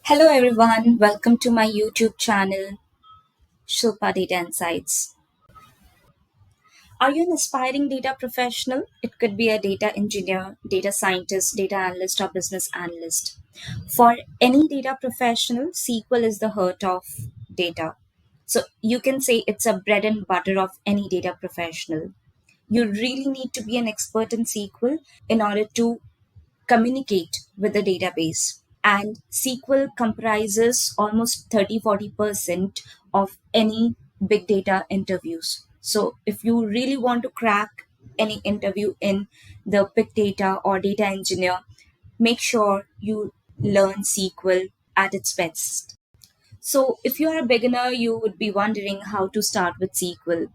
Hello everyone, welcome to my YouTube channel, Shilpa Data Insights. Are you an aspiring data professional? It could be a data engineer, data scientist, data analyst, or business analyst. For any data professional, SQL is the heart of data. So you can say it's a bread and butter of any data professional. You really need to be an expert in SQL in order to communicate with the database. And SQL comprises almost 30-40% of any big data interviews. So if you really want to crack any interview in the big data or data engineer, make sure you learn SQL at its best. So if you are a beginner, you would be wondering how to start with SQL,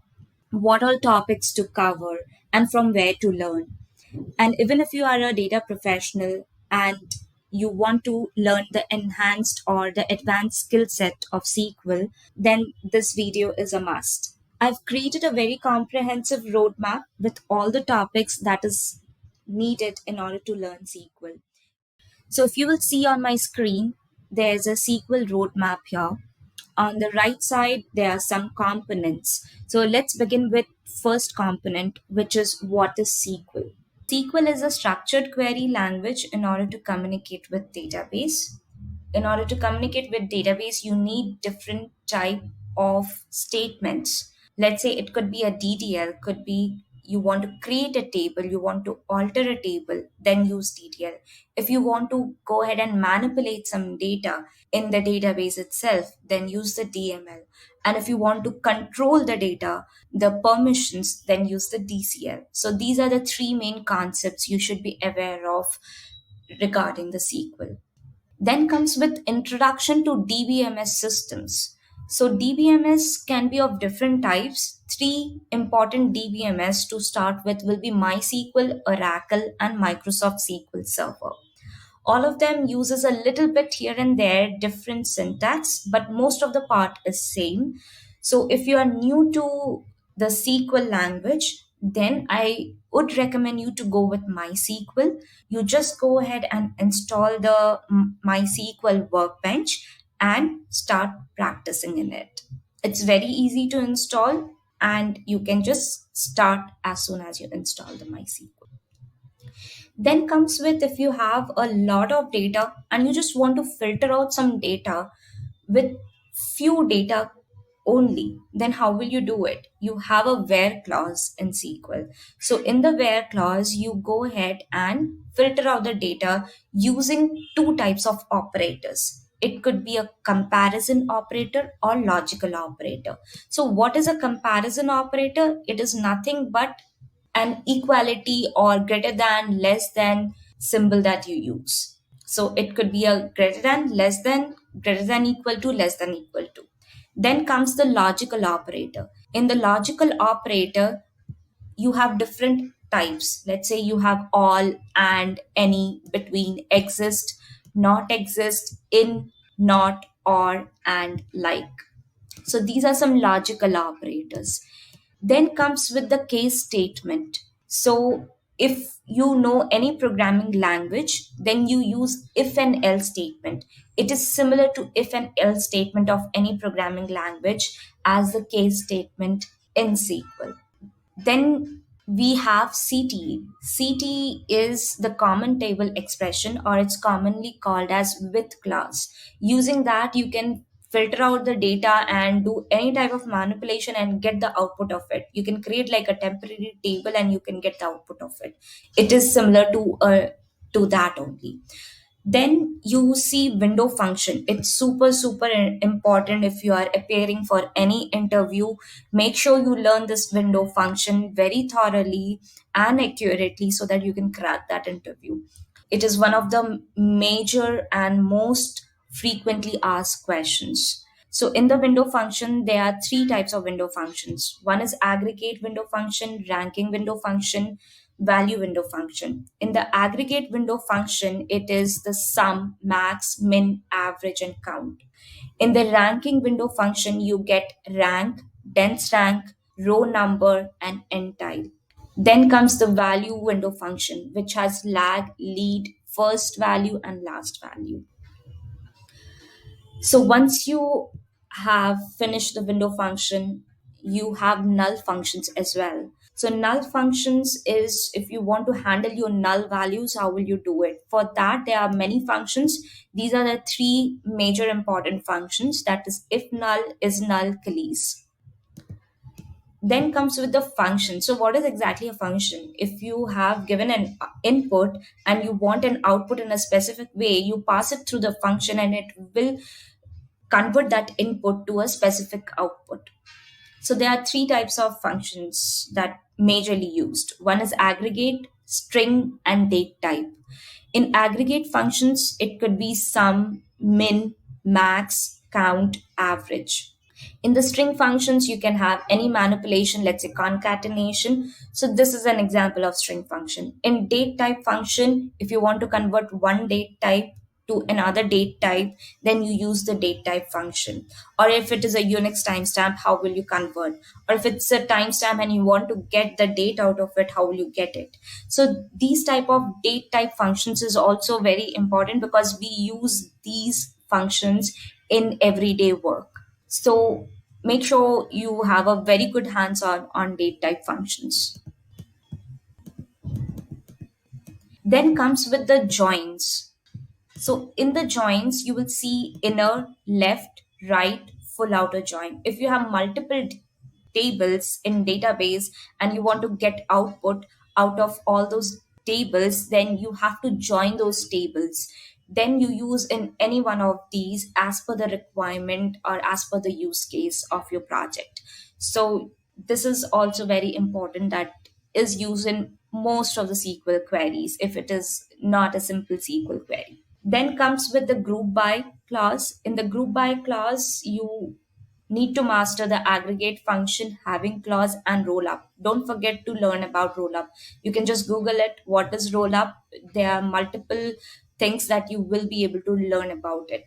what all topics to cover, and from where to learn. And even if you are a data professional and you want to learn the enhanced or the advanced skill set of SQL, then this video is a must. I've created a very comprehensive roadmap with all the topics that is needed in order to learn SQL. So if you will see on my screen, there's a SQL roadmap here. On the right side, there are some components. So let's begin with first component, which is what is SQL. SQL is a structured query language in order to communicate with database. In order to communicate with database, you need different type of statements. Let's say it could be a DDL, could be you want to create a table, you want to alter a table, then use DDL. If you want to go ahead and manipulate some data in the database itself, then use the DML. And if you want to control the data, the permissions, then use the DCL. So these are the three main concepts you should be aware of regarding the SQL. Then comes with introduction to DBMS systems. So DBMS can be of different types. Three important DBMS to start with will be MySQL, Oracle, and Microsoft SQL Server. All of them uses a little bit here and there different syntax, but most of the part is same. So if you are new to the SQL language, then I would recommend you to go with MySQL. You just go ahead and install the MySQL workbench and start practicing in it. It's very easy to install and you can just start as soon as you install the MySQL. Then comes with if you have a lot of data and you just want to filter out some data with few data only, then how will you do it? You have a where clause in SQL. So in the where clause, you go ahead and filter out the data using two types of operators. It could be a comparison operator or logical operator. So what is a comparison operator? It is nothing but an equality or greater than, less than symbol that you use. So it could be a greater than, less than, greater than equal to, less than equal to. Then comes the logical operator. In the logical operator, you have different types. Let's say you have all, and, any, between, exist, not exist, in, not, or, and, like. So these are some logical operators. Then comes with the case statement. So if you know any programming language, then you use if and else statement. It is similar to if and else statement of any programming language as the case statement in SQL. Then we have CTE. CTE is the common table expression, or it's commonly called as with class. Using that, you can filter out the data and do any type of manipulation and get the output of it. You can create like a temporary table and you can get the output of it. It is similar to that only. Then you see window function. It's super important if you are appearing for any interview. Make sure you learn this window function very thoroughly and accurately so that you can crack that interview. It is one of the major and most frequently asked questions. So in the window function, there are three types of window functions. One is aggregate window function, ranking window function, value window function. In the aggregate window function, it is the sum, max, min, average, and count. In the ranking window function, you get rank, dense rank, row number, and entile. Then comes the value window function, which has lag, lead, first value, and last value. So once you have finished the window function, you have null functions as well. So null functions is if you want to handle your null values, how will you do it? For that, there are many functions. These are the three major important functions. That is if null, is null, keys. Then comes with the function. So what is exactly a function? If you have given an input and you want an output in a specific way, you pass it through the function and it will convert that input to a specific output. So there are three types of functions that majorly used. One is aggregate, string, and date type. In aggregate functions, it could be sum, min, max, count, average. In the string functions, you can have any manipulation, let's say concatenation. So this is an example of string function. In date type function, if you want to convert one date type to another date type, then you use the date type function. Or if it is a Unix timestamp, how will you convert? Or if it's a timestamp and you want to get the date out of it, how will you get it? So these type of date type functions is also very important because we use these functions in everyday work. So make sure you have a very good hands on date type functions. Then comes with the joins. So in the joins, you will see inner, left, right, full outer join. If you have multiple tables in database and you want to get output out of all those tables, then you have to join those tables. Then you use in any one of these as per the requirement or as per the use case of your project. So this is also very important, that is used in most of the SQL queries if it is not a simple SQL query. Then comes with the group by clause. In the group by clause, you need to master the aggregate function, having clause, and roll up. Don't forget to learn about roll up. You can just Google it. What is roll up? There are multiple things that you will be able to learn about it.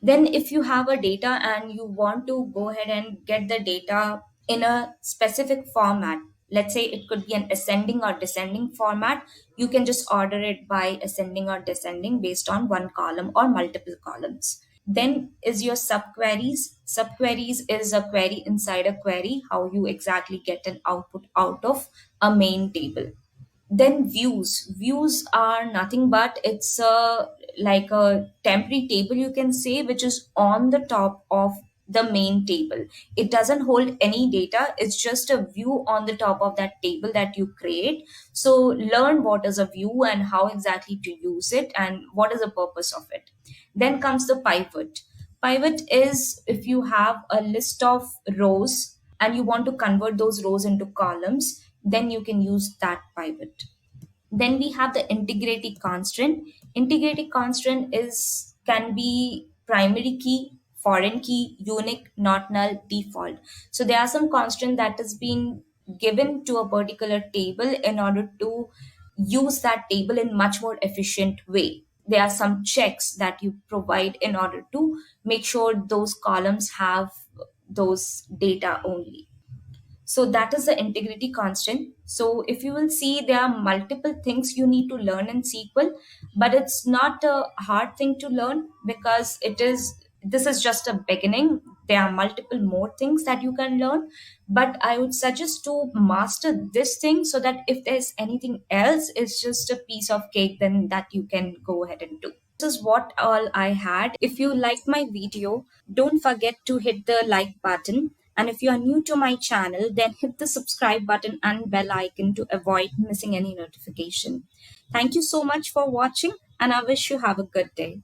Then if you have a data and you want to go ahead and get the data in a specific format, let's say it could be an ascending or descending format, you can just order it by ascending or descending based on one column or multiple columns. Then is your subqueries. Subqueries is a query inside a query, how you exactly get an output out of a main table. Then views are nothing but it's a like a temporary table, you can say, which is on the top of the main table. It doesn't hold any data, it's just a view on the top of that table that you create. So learn what is a view and how exactly to use it and what is the purpose of it. Then comes the pivot. Pivot is if you have a list of rows and you want to convert those rows into columns, then you can use that pivot. Then we have the integrity constraint. Integrity constraint is can be primary key, foreign key, unique, not null, default. So there are some constraint that has been given to a particular table in order to use that table in much more efficient way. There are some checks that you provide in order to make sure those columns have those data only. So that is the integrity constant. So if you will see, there are multiple things you need to learn in SQL, but it's not a hard thing to learn because this is just a beginning. There are multiple more things that you can learn, but I would suggest to master this thing so that if there's anything else, it's just a piece of cake then that you can go ahead and do. This is what all I had. If you liked my video, don't forget to hit the like button. And if you are new to my channel, then hit the subscribe button and bell icon to avoid missing any notification. Thank you so much for watching, and I wish you have a good day.